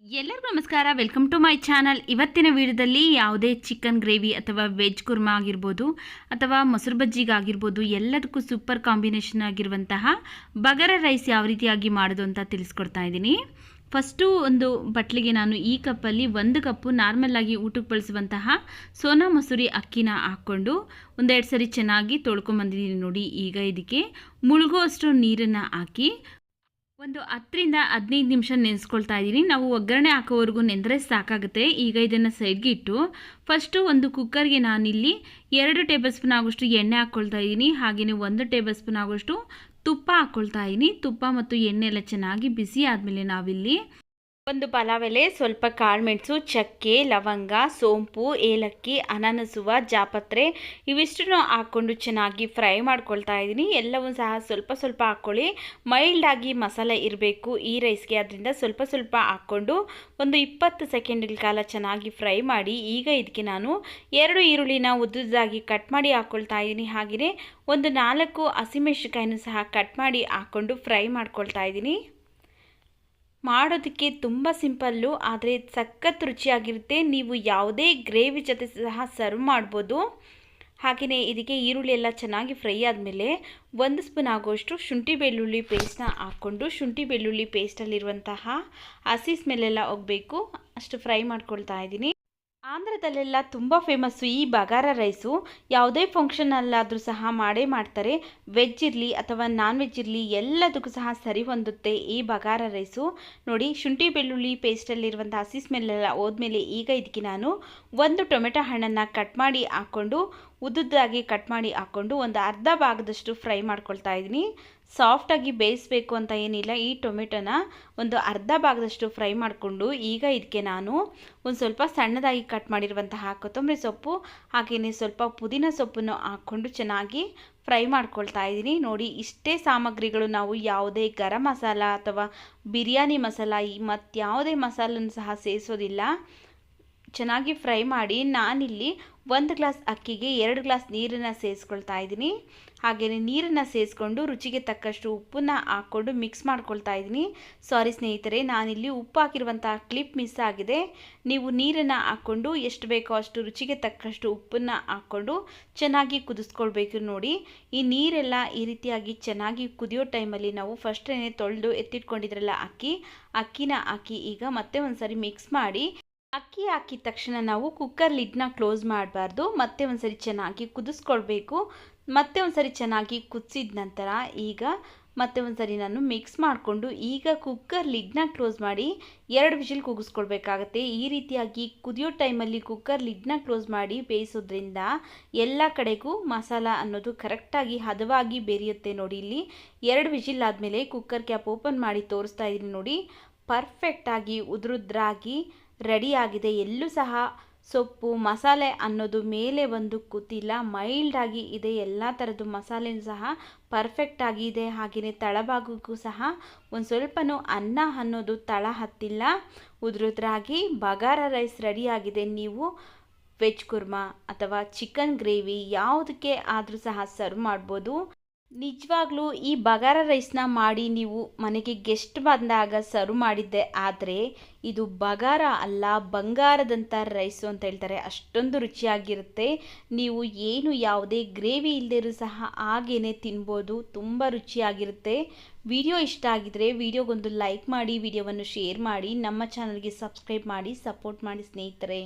ಎಲ್ಲರಿಗೂ ನಮಸ್ಕಾರ. Welcome to my channel. ಇವತ್ತಿನ ವಿಡಿಯೋದಲ್ಲಿ ಯಾವುದೇ ಚಿಕನ್ ಗ್ರೇವಿ ಅಥವಾ ವೆಜ್ ಕುರ್ಮಾ ಆಗಿರ್ಬೋದು ಅಥವಾ ಮೊಸರು ಬಜ್ಜಿಗಾಗಿರ್ಬೋದು ಎಲ್ಲದಕ್ಕೂ ಸೂಪರ್ ಕಾಂಬಿನೇಷನ್ ಆಗಿರುವಂತಹ ಬಗಾರ ರೈಸ್ ಯಾವ ರೀತಿಯಾಗಿ ಮಾಡೋದು ಅಂತ ತಿಳಿಸ್ಕೊಡ್ತಾ ಇದ್ದೀನಿ. ಫಸ್ಟು ಒಂದು ಬಟ್ಲಿಗೆ ನಾನು ಈ ಕಪ್ಪಲ್ಲಿ 1 ಕಪ್ಪು ನಾರ್ಮಲಾಗಿ ಊಟಕ್ಕೆ ಬಳಸುವಂತಹ ಸೋನಾ ಮಸೂರಿ ಅಕ್ಕಿನ ಹಾಕ್ಕೊಂಡು ಒಂದೆರಡು ಸರಿ ಚೆನ್ನಾಗಿ ತೊಳ್ಕೊಂಬಂದಿದ್ದೀನಿ ನೋಡಿ. ಈಗ ಇದಕ್ಕೆ ಮುಳುಗುವಷ್ಟು ನೀರನ್ನು ಹಾಕಿ ಒಂದು 10 ರಿಂದ 15 ನಿಮಿಷ ನೆನೆಸ್ಕೊಳ್ತಾ ಇದ್ದೀನಿ. ನಾವು ಒಗ್ಗರಣೆ ಹಾಕೋವರೆಗೂ ನೆಂದರೆ ಸಾಕಾಗುತ್ತೆ. ಈಗ ಇದನ್ನು ಸೈಡ್ಗೆ ಇಟ್ಟು ಫಸ್ಟು ಒಂದು ಕುಕ್ಕರ್ಗೆ ನಾನಿಲ್ಲಿ 2 ಟೇಬಲ್ ಸ್ಪೂನ್ ಆಗೋಷ್ಟು ಎಣ್ಣೆ ಹಾಕ್ಕೊಳ್ತಾ ಇದ್ದೀನಿ. ಹಾಗೆಯೇ 1 ಟೇಬಲ್ ಸ್ಪೂನ್ ಆಗೋಷ್ಟು ತುಪ್ಪ ಹಾಕ್ಕೊಳ್ತಾ ಇದ್ದೀನಿ. ತುಪ್ಪ ಮತ್ತು ಎಣ್ಣೆ ಎಲ್ಲ ಚೆನ್ನಾಗಿ ಬಿಸಿ ಆದಮೇಲೆ ನಾವಿಲ್ಲಿ ಒಂದು ಪಲಾವ್ ಎಲೆ, ಸ್ವಲ್ಪ ಕಾಳುಮೆಣಸು, ಚಕ್ಕೆ, ಲವಂಗ, ಸೋಂಪು, ಏಲಕ್ಕಿ, ಅನಾನಸುವ, ಜಾಪತ್ರೆ ಇವಿಷ್ಟನ್ನು ಹಾಕ್ಕೊಂಡು ಚೆನ್ನಾಗಿ ಫ್ರೈ ಮಾಡ್ಕೊಳ್ತಾ ಇದ್ದೀನಿ. ಎಲ್ಲವೂ ಸಹ ಸ್ವಲ್ಪ ಸ್ವಲ್ಪ ಹಾಕ್ಕೊಳ್ಳಿ. ಮೈಲ್ಡಾಗಿ ಮಸಾಲೆ ಇರಬೇಕು ಈ ರೈಸ್ಗೆ, ಅದರಿಂದ ಸ್ವಲ್ಪ ಸ್ವಲ್ಪ ಹಾಕ್ಕೊಂಡು ಒಂದು 20 ಸೆಕೆಂಡ್ಗಳ ಕಾಲ ಚೆನ್ನಾಗಿ ಫ್ರೈ ಮಾಡಿ. ಈಗ ಇದಕ್ಕೆ ನಾನು 2 ಈರುಳ್ಳಿನ ಉದ್ದುದ್ದಾಗಿ ಕಟ್ ಮಾಡಿ ಹಾಕ್ಕೊಳ್ತಾ ಇದ್ದೀನಿ. ಹಾಗೆಯೇ ಒಂದು 4 ಹಸಿಮೆಣಸಿನಕಾಯಿನೂ ಸಹ ಕಟ್ ಮಾಡಿ ಹಾಕ್ಕೊಂಡು ಫ್ರೈ ಮಾಡ್ಕೊಳ್ತಾ ಇದ್ದೀನಿ. ಮಾಡೋದಕ್ಕೆ ತುಂಬ ಸಿಂಪಲ್ಲು, ಆದರೆ ಸಖತ್ ರುಚಿಯಾಗಿರುತ್ತೆ. ನೀವು ಯಾವುದೇ ಗ್ರೇವಿ ಜೊತೆ ಸಹ ಸರ್ವ್ ಮಾಡ್ಬೋದು. ಹಾಗೆಯೇ ಇದಕ್ಕೆ ಈರುಳ್ಳಿ ಎಲ್ಲ ಚೆನ್ನಾಗಿ ಫ್ರೈ ಆದಮೇಲೆ 1 ಸ್ಪೂನ್ ಆಗೋಷ್ಟು ಶುಂಠಿ ಬೆಳ್ಳುಳ್ಳಿ ಪೇಸ್ಟ್ನ ಹಾಕ್ಕೊಂಡು ಶುಂಠಿ ಬೆಳ್ಳುಳ್ಳಿ ಪೇಸ್ಟಲ್ಲಿರುವಂತಹ ಹಸಿ ಸ್ಮೆಲ್ಲೆಲ್ಲ ಹೋಗಬೇಕು ಅಷ್ಟು ಫ್ರೈ ಮಾಡ್ಕೊಳ್ತಾ ಇದ್ದೀನಿ. ಆಂಧ್ರದಲ್ಲೆಲ್ಲ ತುಂಬ ಫೇಮಸ್ಸು ಈ ಬಗಾರ ರೈಸು. ಯಾವುದೇ ಫಂಕ್ಷನಲ್ಲಾದರೂ ಸಹ ಮಾಡೇ ಮಾಡ್ತಾರೆ. ವೆಜ್ ಇರಲಿ ಅಥವಾ ನಾನ್ ವೆಜ್ ಇರಲಿ ಎಲ್ಲದಕ್ಕೂ ಸಹ ಸರಿ ಹೊಂದುತ್ತೆ ಈ ಬಗಾರ ರೈಸು. ನೋಡಿ, ಶುಂಠಿ ಬೆಳ್ಳುಳ್ಳಿ ಪೇಸ್ಟಲ್ಲಿರುವಂಥ ಹಸಿ ಸ್ಮೆಲ್ಲೆಲ್ಲ ಹೋದ್ಮೇಲೆ ಈಗ ಇದಕ್ಕೆ ನಾನು 1 ಟೊಮೆಟೊ ಹಣ್ಣನ್ನು ಕಟ್ ಮಾಡಿ ಹಾಕ್ಕೊಂಡು ಉದ್ದುದ್ದಾಗಿ ಕಟ್ ಮಾಡಿ ಹಾಕ್ಕೊಂಡು ಒಂದು ಅರ್ಧ ಭಾಗದಷ್ಟು ಫ್ರೈ ಮಾಡ್ಕೊಳ್ತಾ ಇದ್ದೀನಿ. ಸಾಫ್ಟಾಗಿ ಬೇಯಿಸಬೇಕು ಅಂತ ಏನಿಲ್ಲ. ಈ ಟೊಮೆಟೊನ ಒಂದು ಅರ್ಧ ಭಾಗದಷ್ಟು ಫ್ರೈ ಮಾಡಿಕೊಂಡು ಈಗ ಇದಕ್ಕೆ ನಾನು ಒಂದು ಸ್ವಲ್ಪ ಸಣ್ಣದಾಗಿ ಕಟ್ ಮಾಡಿರುವಂತಹ ಕೊತ್ತಂಬರಿ ಸೊಪ್ಪು ಹಾಗೆಯೇ ಸ್ವಲ್ಪ ಪುದೀನ ಸೊಪ್ಪನ್ನು ಹಾಕ್ಕೊಂಡು ಚೆನ್ನಾಗಿ ಫ್ರೈ ಮಾಡ್ಕೊಳ್ತಾ ಇದ್ದೀನಿ. ನೋಡಿ, ಇಷ್ಟೇ ಸಾಮಗ್ರಿಗಳು. ನಾವು ಯಾವುದೇ ಗರಂ ಮಸಾಲ ಅಥವಾ ಬಿರಿಯಾನಿ ಮಸಾಲ ಮತ್ತು ಯಾವುದೇ ಮಸಾಲನ್ನು ಸಹ ಸೇರಿಸೋದಿಲ್ಲ. ಚೆನ್ನಾಗಿ ಫ್ರೈ ಮಾಡಿ ನಾನಿಲ್ಲಿ 1 ಗ್ಲಾಸ್ ಅಕ್ಕಿಗೆ 2 ಗ್ಲಾಸ್ ನೀರನ್ನು ಸೇರಿಸ್ಕೊಳ್ತಾ ಇದ್ದೀನಿ. ಹಾಗೆಯೇ ನೀರನ್ನು ಸೇರಿಸ್ಕೊಂಡು ರುಚಿಗೆ ತಕ್ಕಷ್ಟು ಉಪ್ಪನ್ನು ಹಾಕ್ಕೊಂಡು ಮಿಕ್ಸ್ ಮಾಡ್ಕೊಳ್ತಾ ಇದ್ದೀನಿ. ಸಾರಿ ಸ್ನೇಹಿತರೆ, ನಾನಿಲ್ಲಿ ಉಪ್ಪು ಹಾಕಿರುವಂಥ ಕ್ಲಿಪ್ ಮಿಸ್ ಆಗಿದೆ. ನೀವು ನೀರನ್ನು ಹಾಕ್ಕೊಂಡು ಎಷ್ಟು ಬೇಕೋ ಅಷ್ಟು ರುಚಿಗೆ ತಕ್ಕಷ್ಟು ಉಪ್ಪನ್ನು ಹಾಕ್ಕೊಂಡು ಚೆನ್ನಾಗಿ ಕುದಿಸ್ಕೊಳ್ಬೇಕು. ನೋಡಿ, ಈ ನೀರೆಲ್ಲ ಈ ರೀತಿಯಾಗಿ ಚೆನ್ನಾಗಿ ಕುದಿಯೋ ಟೈಮಲ್ಲಿ ನಾವು ಫಸ್ಟೇ ತೊಳೆದು ಎತ್ತಿಟ್ಕೊಂಡಿದ್ರಲ್ಲ ಅಕ್ಕಿನ ಹಾಕಿ ಈಗ ಮತ್ತೆ ಒಂದು ಸರಿ ಮಿಕ್ಸ್ ಮಾಡಿ. ಅಕ್ಕಿ ಹಾಕಿದ ತಕ್ಷಣ ನಾವು ಕುಕ್ಕರ್ ಲಿಡ್ನ ಕ್ಲೋಸ್ ಮಾಡಬಾರ್ದು. ಮತ್ತೆ ಒಂದು ಸರಿ ಚೆನ್ನಾಗಿ ಕುದಿಸ್ಕೊಳ್ಬೇಕು. ಮತ್ತೆ ಒಂದು ಸರಿ ಚೆನ್ನಾಗಿ ಕುದಿಸಿದ ನಂತರ ಈಗ ಮತ್ತೆ ಒಂದು ಸರಿ ನಾನು ಮಿಕ್ಸ್ ಮಾಡಿಕೊಂಡು ಈಗ ಕುಕ್ಕರ್ ಲಿಡ್ನ ಕ್ಲೋಸ್ ಮಾಡಿ 2 ವಿಷಿಲ್ ಕೂಗಿಸ್ಕೊಳ್ಬೇಕಾಗತ್ತೆ. ಈ ರೀತಿಯಾಗಿ ಕುದಿಯೋ ಟೈಮಲ್ಲಿ ಕುಕ್ಕರ್ ಲಿಡ್ನ ಕ್ಲೋಸ್ ಮಾಡಿ ಬೇಯಿಸೋದ್ರಿಂದ ಎಲ್ಲ ಕಡೆಗೂ ಮಸಾಲ ಅನ್ನೋದು ಕರೆಕ್ಟಾಗಿ ಹದವಾಗಿ ಬೇರಿಯುತ್ತೆ. ನೋಡಿ, ಇಲ್ಲಿ 2 ವಿಷಿಲ್ ಆದಮೇಲೆ ಕುಕ್ಕರ್ ಕ್ಯಾಪ್ ಓಪನ್ ಮಾಡಿ ತೋರಿಸ್ತಾ ಇದ್ದೀನಿ. ನೋಡಿ, ಪರ್ಫೆಕ್ಟಾಗಿ ಉದುರುದ್ರಾಗಿ ರೆಡಿಯಾಗಿದೆ. ಎಲ್ಲೂ ಸಹ ಸೊಪ್ಪು ಮಸಾಲೆ ಅನ್ನೋದು ಮೇಲೆ ಒಂದು ಕೂತಿಲ್ಲ, ಮೈಲ್ಡಾಗಿ ಇದೆ. ಎಲ್ಲ ಥರದ್ದು ಮಸಾಲೆನೂ ಸಹ ಪರ್ಫೆಕ್ಟಾಗಿ ಇದೆ. ಹಾಗೆಯೇ ತಳಭಾಗಕ್ಕೂ ಸಹ ಒಂದು ಸ್ವಲ್ಪನೂ ಅನ್ನ ಅನ್ನೋದು ತಳ ಹತ್ತಿಲ್ಲ. ಉದುರುದ್ರಾಗಿ ಬಗಾರ ರೈಸ್ ರೆಡಿಯಾಗಿದೆ. ನೀವು ವೆಜ್ ಕುರ್ಮಾ ಅಥವಾ ಚಿಕನ್ ಗ್ರೇವಿ ಯಾವುದಕ್ಕೆ ಆದರೂ ಸಹ ಸರ್ವ್ ಮಾಡ್ಬೋದು. ನಿಜವಾಗ್ಲೂ ಈ ಬಗಾರ ರೈಸ್ನ ಮಾಡಿ ನೀವು ಮನೆಗೆ ಗೆಸ್ಟ್ ಬಂದಾಗ ಸರ್ವ್ ಮಾಡಿದ್ದೆ. ಆದರೆ ಇದು ಬಗಾರ ಅಲ್ಲ, ಬಂಗಾರದಂಥ ರೈಸು ಅಂತ ಹೇಳ್ತಾರೆ. ಅಷ್ಟೊಂದು ರುಚಿಯಾಗಿರುತ್ತೆ. ನೀವು ಏನು ಯಾವುದೇ ಗ್ರೇವಿ ಇಲ್ಲದಿರೂ ಸಹ ಹಾಗೇ ತಿನ್ಬೋದು. ತುಂಬ ರುಚಿಯಾಗಿರುತ್ತೆ. ವಿಡಿಯೋ ಇಷ್ಟ ಆಗಿದ್ರೆ ವಿಡಿಯೋಗೊಂದು ಲೈಕ್ ಮಾಡಿ, ವಿಡಿಯೋವನ್ನು ಶೇರ್ ಮಾಡಿ, ನಮ್ಮ ಚಾನಲ್ಗೆ ಸಬ್ಸ್ಕ್ರೈಬ್ ಮಾಡಿ, ಸಪೋರ್ಟ್ ಮಾಡಿ ಸ್ನೇಹಿತರೆ.